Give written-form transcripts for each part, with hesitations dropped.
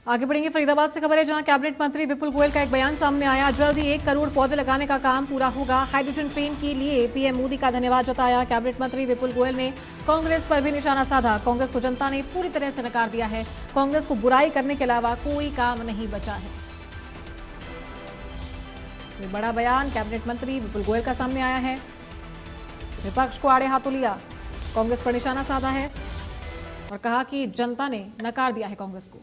आगे बढ़ेंगे। फरीदाबाद से खबर है जहां कैबिनेट मंत्री विपुल गोयल का एक बयान सामने आया। जल्द ही 1 करोड़ पौधे लगाने का काम पूरा होगा। हाइड्रोजन ट्रेन के लिए पीएम मोदी का धन्यवाद जताया। कैबिनेट मंत्री विपुल गोयल ने कांग्रेस पर भी निशाना साधा। कांग्रेस को जनता ने पूरी तरह से नकार दिया है। कांग्रेस को बुराई करने के अलावा कोई काम नहीं बचा है। ये बड़ा बयान कैबिनेट मंत्री विपुल गोयल का सामने आया है। विपक्ष को आड़े हाथों लिया, कांग्रेस पर निशाना साधा है और कहा कि जनता ने नकार दिया है कांग्रेस को।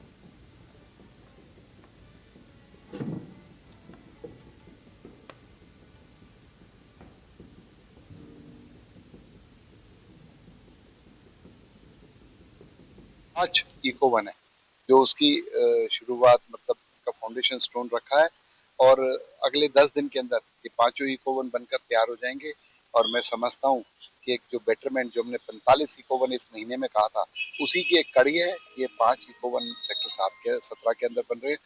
आज इको-वन है जो उसकी शुरुआत मतलब का फाउंडेशन स्टोन रखा है और अगले 10 दिन के अंदर ये पांचों इको-वन बनकर तैयार हो जाएंगे। और मैं समझता हूँ कि एक जो बेटरमेंट जो हमने 45 इको-वन इस महीने में कहा था उसी की एक कड़ी है। ये 5 इको-वन सेक्टर 7 के 17 के अंदर बन रहे हैं।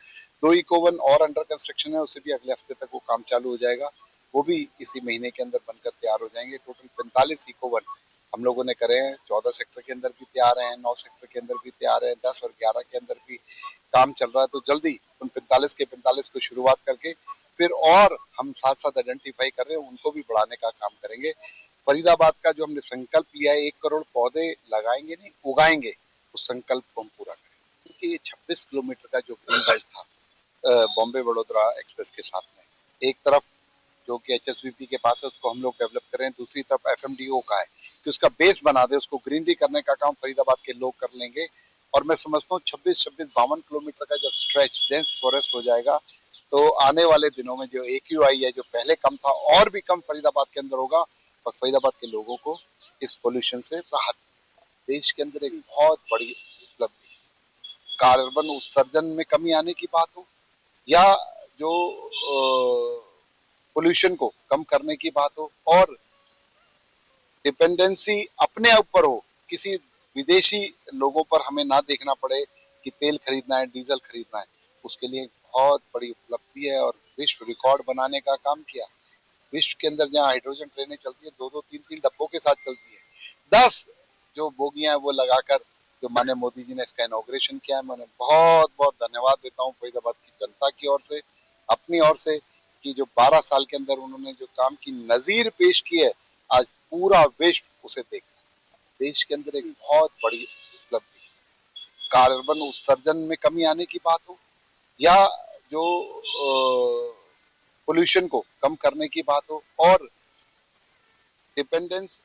2 इको-वन और अंडर कंस्ट्रक्शन है, उससे भी अगले हफ्ते तक वो काम चालू हो जाएगा। वो भी इसी महीने के अंदर बनकर तैयार हो जाएंगे। टोटल 45 इको-वन हम लोगों ने करे हैं। 14 सेक्टर के अंदर भी तैयार हैं, 9 सेक्टर के अंदर भी तैयार हैं, 10 और 11 के अंदर भी काम चल रहा है। तो जल्दी उन 45 के 45 को शुरुआत करके फिर और हम साथ साथ आइडेंटिफाई कर रहे हैं उनको भी बढ़ाने का काम करेंगे। फरीदाबाद का जो हमने संकल्प लिया है 1 करोड़ पौधे लगाएंगे नहीं उगाएंगे, उस संकल्प को हम पूरा करेंगे। क्योंकि ये 26 किलोमीटर का जो ग्रीन बेल्ट था बॉम्बे वडोदरा एक्सप्रेस के साथ में, एक तरफ जो कि एचएसवीपी के पास है उसको हम लोग डेवलप कर रहे हैं, दूसरी तरफ एफएमडीओ का है कि उसका बेस बना दे, उसको ग्रीनरी करने का काम फरीदाबाद के लोग कर लेंगे। और मैं समझता हूँ 52 किलोमीटर का जब स्ट्रेच डेंस फॉरेस्ट हो जाएगा तो आने वाले दिनों में जो AQI है जो पहले कम था और भी कम फरीदाबाद के अंदर होगा और फरीदाबाद के लोगों को इस पोल्यूशन से राहत। देश के अंदर एक बहुत बड़ी उपलब्धि, कार्बन उत्सर्जन में कमी आने की बात हो या जो पोल्यूशन को कम करने की बात हो और डिपेंडेंसी अपने ऊपर हो, किसी विदेशी लोगों पर हमें ना देखना पड़े कि तेल खरीदना है, डीजल खरीदना है, उसके लिए बहुत बड़ी उपलब्धि है और विश्व रिकॉर्ड बनाने का काम किया। विश्व के अंदर जहाँ हाइड्रोजन ट्रेनें चलती है 2-2, 3-3 डब्बों के साथ चलती है, 10 जो बोगियां हैं वो लगाकर जो माननीय मोदी जी ने इसका इनॉग्रेशन किया है, मैं बहुत बहुत धन्यवाद देता हूँ फरीदाबाद की जनता की ओर से, अपनी ओर से, कि जो 12 साल के अंदर उन्होंने जो काम की नजीर पेश की है आज पूरा विश्व उसे देख रहा है। देश के अंदर एक बहुत बड़ी उपलब्धि, कार्बन उत्सर्जन में कमी आने की बात हो या जो पोल्यूशन को कम करने की बात हो और डिपेंडेंस।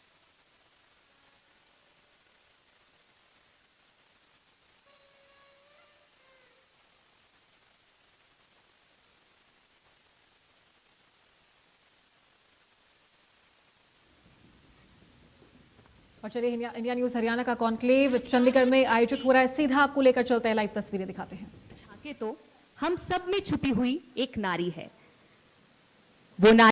और चलिए इंडिया न्यूज हरियाणा का कॉन्क्लेव चंडीगढ़ में आयोजित हो रहा है। सीधा आपको लेकर चलते हैं, लाइव तस्वीरें दिखाते हैं। झांके तो हम सब में छुपी हुई एक नारी है। वो नारी